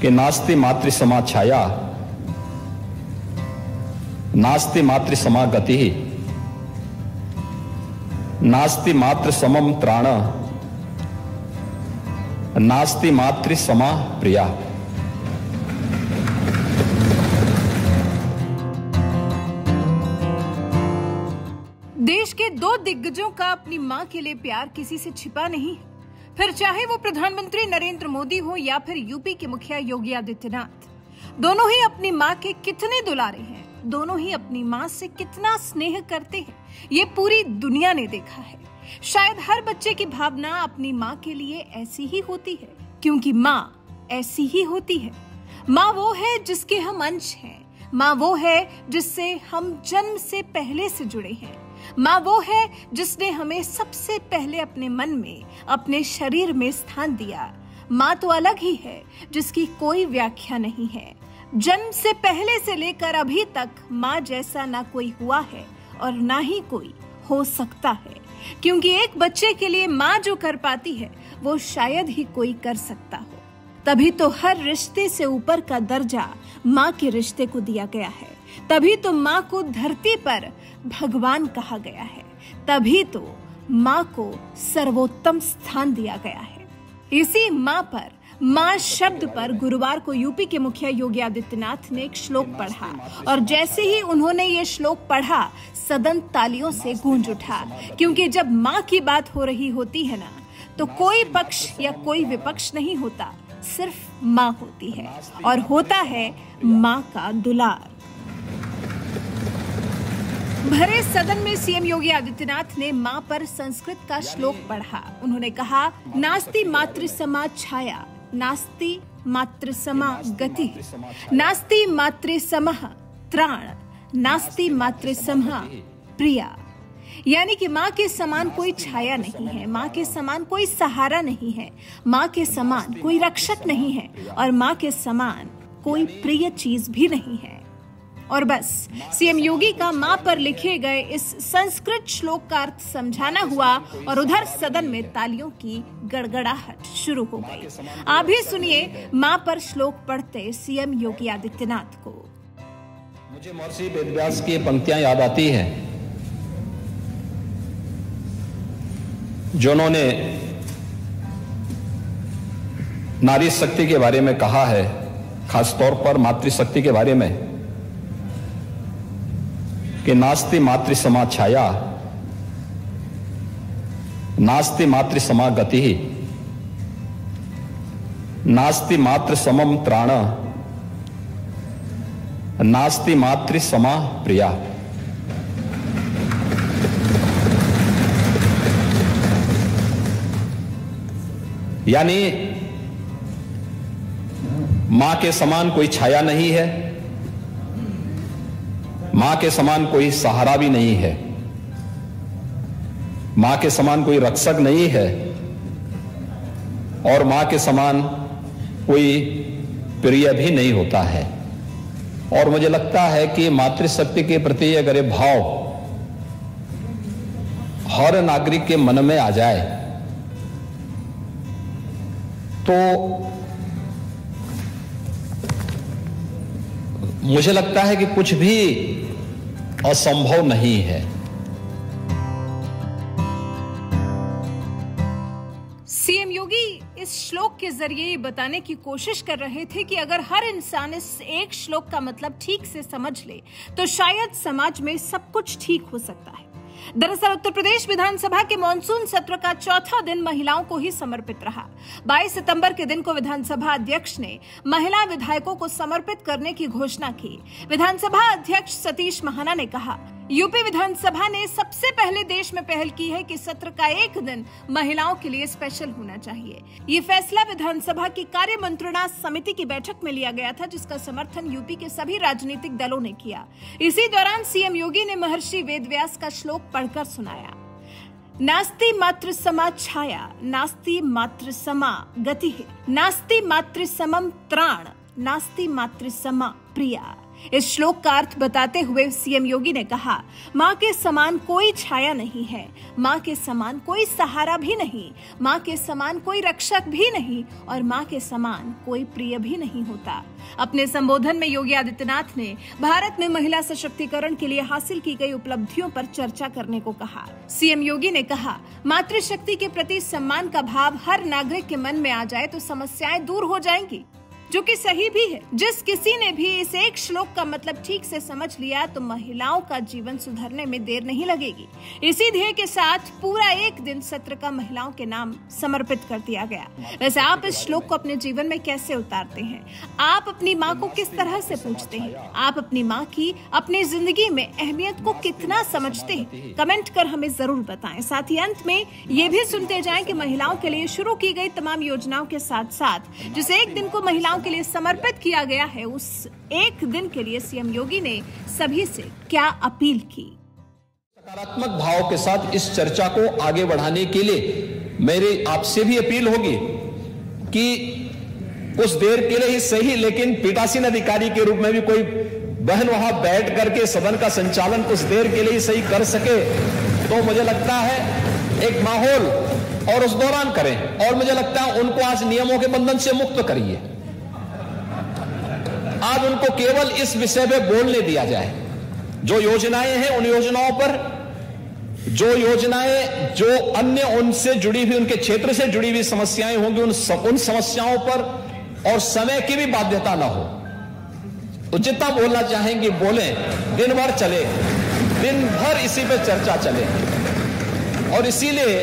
कि नास्ति मातृ समा छाया, नास्ति मातृ समा गति, नास्ति मातृ समम त्राण, नास्ति मातृ समा प्रिया। देश के दो दिग्गजों का अपनी मां के लिए प्यार किसी से छिपा नहीं, फिर चाहे वो प्रधानमंत्री नरेंद्र मोदी हो या फिर यूपी के मुखिया योगी आदित्यनाथ। दोनों ही अपनी मां के कितने दुलारे हैं, दोनों ही अपनी मां से कितना स्नेह करते हैं, ये पूरी दुनिया ने देखा है। शायद हर बच्चे की भावना अपनी मां के लिए ऐसी ही होती है, क्योंकि मां ऐसी ही होती है। मां वो है जिसके हम अंश हैं, मां वो है जिससे हम जन्म से पहले से जुड़े हैं, माँ वो है जिसने हमें सबसे पहले अपने मन में, अपने शरीर में स्थान दिया। माँ तो अलग ही है जिसकी कोई व्याख्या नहीं है। जन्म से पहले से लेकर अभी तक माँ जैसा ना कोई हुआ है और ना ही कोई हो सकता है, क्योंकि एक बच्चे के लिए माँ जो कर पाती है वो शायद ही कोई कर सकता हो। तभी तो हर रिश्ते से ऊपर का दर्जा माँ के रिश्ते को दिया गया है, तभी तो माँ को धरती पर भगवान कहा गया है, तभी तो माँ को सर्वोत्तम स्थान दिया गया है। इसी माँ पर, माँ शब्द पर गुरुवार को यूपी के मुखिया योगी आदित्यनाथ ने एक श्लोक पढ़ा और जैसे ही उन्होंने ये श्लोक पढ़ा सदन तालियों से गूंज उठा, क्योंकि जब माँ की बात हो रही होती है ना, तो कोई पक्ष या कोई विपक्ष नहीं होता, सिर्फ माँ होती है और होता है माँ का दुलार। भरे सदन में सीएम योगी आदित्यनाथ ने मां पर संस्कृत का श्लोक पढ़ा। उन्होंने कहा, नास्ति मातृ समा छाया, नास्ति मातृ समा गति, नास्ति मातृ समः त्राण, नास्ति मातृ समः प्रिया। यानी कि माँ के समान कोई छाया नहीं है, माँ के समान कोई सहारा नहीं है, माँ के समान कोई रक्षक नहीं है और माँ के समान कोई प्रिय चीज भी नहीं है। और बस सीएम योगी का मां पर लिखे गए इस संस्कृत श्लोक का अर्थ समझाना हुआ और उधर सदन में तालियों की गड़गड़ाहट शुरू हो गई। आप भी सुनिए मां पर श्लोक पढ़ते सीएम योगी आदित्यनाथ को। मुझे महर्षि वेदव्यास की पंक्तियां याद आती हैं, जो उन्होंने नारी शक्ति के बारे में कहा है, खासतौर पर मातृशक्ति के बारे में, कि नास्ति मातृ समा छाया, नास्ति मातृ समा गति, नास्ति मातृ समम त्राण, नास्ति मातृ समा प्रिया। यानी मां के समान कोई छाया नहीं है, मां के समान कोई सहारा भी नहीं है, मां के समान कोई रक्षक नहीं है और मां के समान कोई प्रिय भी नहीं होता है। और मुझे लगता है कि मातृशक्ति के प्रति अगर ये भाव हर नागरिक के मन में आ जाए तो मुझे लगता है कि कुछ भी असंभव नहीं है। सीएम योगी इस श्लोक के जरिए ये बताने की कोशिश कर रहे थे कि अगर हर इंसान इस एक श्लोक का मतलब ठीक से समझ ले तो शायद समाज में सब कुछ ठीक हो सकता है। दरअसल उत्तर प्रदेश विधानसभा के मॉनसून सत्र का चौथा दिन महिलाओं को ही समर्पित रहा। 22 सितंबर के दिन को विधानसभा अध्यक्ष ने महिला विधायकों को समर्पित करने की घोषणा की। विधानसभा अध्यक्ष सतीश महाना ने कहा, यूपी विधानसभा ने सबसे पहले देश में पहल की है कि सत्र का एक दिन महिलाओं के लिए स्पेशल होना चाहिए। ये फैसला विधानसभा की कार्य मंत्रणा समिति की बैठक में लिया गया था, जिसका समर्थन यूपी के सभी राजनीतिक दलों ने किया। इसी दौरान सीएम योगी ने महर्षि वेदव्यास का श्लोक पढ़कर सुनाया। नास्ति मातृ समा छाया, नास्ति मातृ समा गति, नास्ति मातृ समम त्राण, नास्ति मातृ समा प्रिया। इस श्लोक का अर्थ बताते हुए सीएम योगी ने कहा, माँ के समान कोई छाया नहीं है, माँ के समान कोई सहारा भी नहीं, माँ के समान कोई रक्षक भी नहीं और माँ के समान कोई प्रिय भी नहीं होता। अपने संबोधन में योगी आदित्यनाथ ने भारत में महिला सशक्तिकरण के लिए हासिल की गई उपलब्धियों पर चर्चा करने को कहा। सीएम योगी ने कहा, मातृशक्ति के प्रति सम्मान का भाव हर नागरिक के मन में आ जाए तो समस्याएं दूर हो जाएंगी, जो कि सही भी है। जिस किसी ने भी इस एक श्लोक का मतलब ठीक से समझ लिया तो महिलाओं का जीवन सुधरने में देर नहीं लगेगी। इसी ध्येय के साथ पूरा एक दिन सत्र का महिलाओं के नाम समर्पित कर दिया गया। वैसे आप इस श्लोक को अपने जीवन में कैसे उतारते हैं? आप अपनी माँ को किस तरह से पूछते हैं? आप अपनी माँ की अपनी जिंदगी में अहमियत को कितना समझते हैं? कमेंट कर हमें जरूर बताएं। साथ ही अंत में ये भी सुनते जाएं कि महिलाओं के लिए शुरू की गई तमाम योजनाओं के साथ साथ जिस एक दिन को महिलाओं के लिए समर्पित किया गया है, उस एक दिन के लिए सीएम योगी ने सभी से क्या अपील की। सकारात्मक भाव के साथ इस चर्चा को आगे बढ़ाने के लिए मेरी आपसे भी अपील होगी कि कुछ देर के लिए ही सही, लेकिन पीठासीन अधिकारी के रूप में भी कोई बहन वहां बैठ करके सदन का संचालन कुछ देर के लिए ही सही कर सके तो मुझे लगता है एक माहौल और उस दौरान करें। और मुझे लगता है उनको आज नियमों के बंधन से मुक्त करिए। आज उनको केवल इस विषय पे बोलने दिया जाए। जो योजनाएं हैं उन योजनाओं पर, जो योजनाएं जो अन्य उनसे जुड़ी हुई उनके क्षेत्र से जुड़ी हुई समस्याएं होंगी उन समस्याओं पर, और समय की भी बाध्यता ना हो। तो जितना बोलना चाहेंगे बोलें, दिन भर चले, दिन भर इसी पे चर्चा चले। और इसीलिए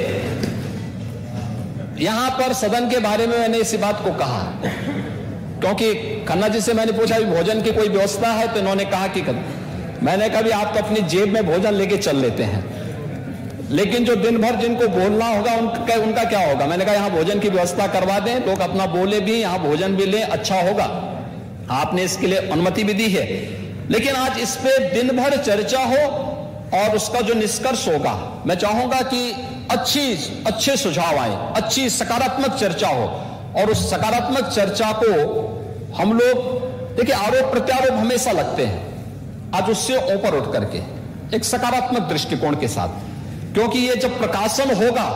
यहां पर सदन के बारे में मैंने इसी बात को कहा, क्योंकि खन्ना जी से मैंने पूछा भोजन की कोई व्यवस्था है, तो इन्होंने कहा कि मैंने कहा भी आप तो अपनी जेब में भोजन लेके चल लेते हैं, लेकिन जो दिन भर जिनको बोलना होगा उनका क्या होगा? मैंने कहा यहां भोजन की व्यवस्था करवा दें, लोग अपना बोले भी, यहां भोजन भी लें, अच्छा होगा। आपने इसके लिए अनुमति भी दी है, लेकिन आज इस पे दिन भर चर्चा हो और उसका जो निष्कर्ष होगा, मैं चाहूंगा कि अच्छे सुझाव आए, अच्छी सकारात्मक चर्चा हो। और उस सकारात्मक चर्चा को हम लोग, देखिए आरोप प्रत्यारोप हमेशा लगते हैं, आज उससे ऊपर उठ करके एक सकारात्मक दृष्टिकोण के साथ, क्योंकि ये जब प्रकाशन होगा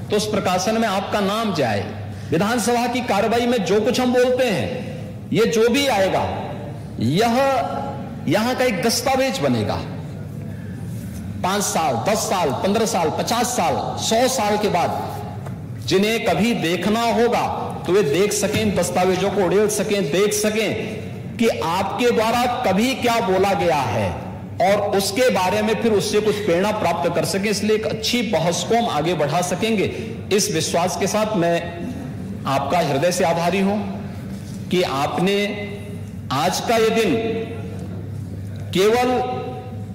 तो उस प्रकाशन में आपका नाम जाए। विधानसभा की कार्रवाई में जो कुछ हम बोलते हैं, ये जो भी आएगा, यह यहां का एक दस्तावेज बनेगा। 5 साल, 10 साल, 15 साल, 50 साल, 100 साल के बाद जिन्हें कभी देखना होगा तो वे देख सकें, दस्तावेजों को उड़ेल सकें, देख सकें कि आपके द्वारा कभी क्या बोला गया है, और उसके बारे में फिर उससे कुछ प्रेरणा प्राप्त कर सकें। इसलिए एक अच्छी बहस को हम आगे बढ़ा सकेंगे। इस विश्वास के साथ मैं आपका हृदय से आभारी हूं कि आपने आज का ये दिन केवल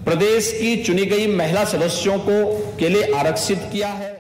प्रदेश की चुनी गई महिला सदस्यों को के लिए आरक्षित किया है।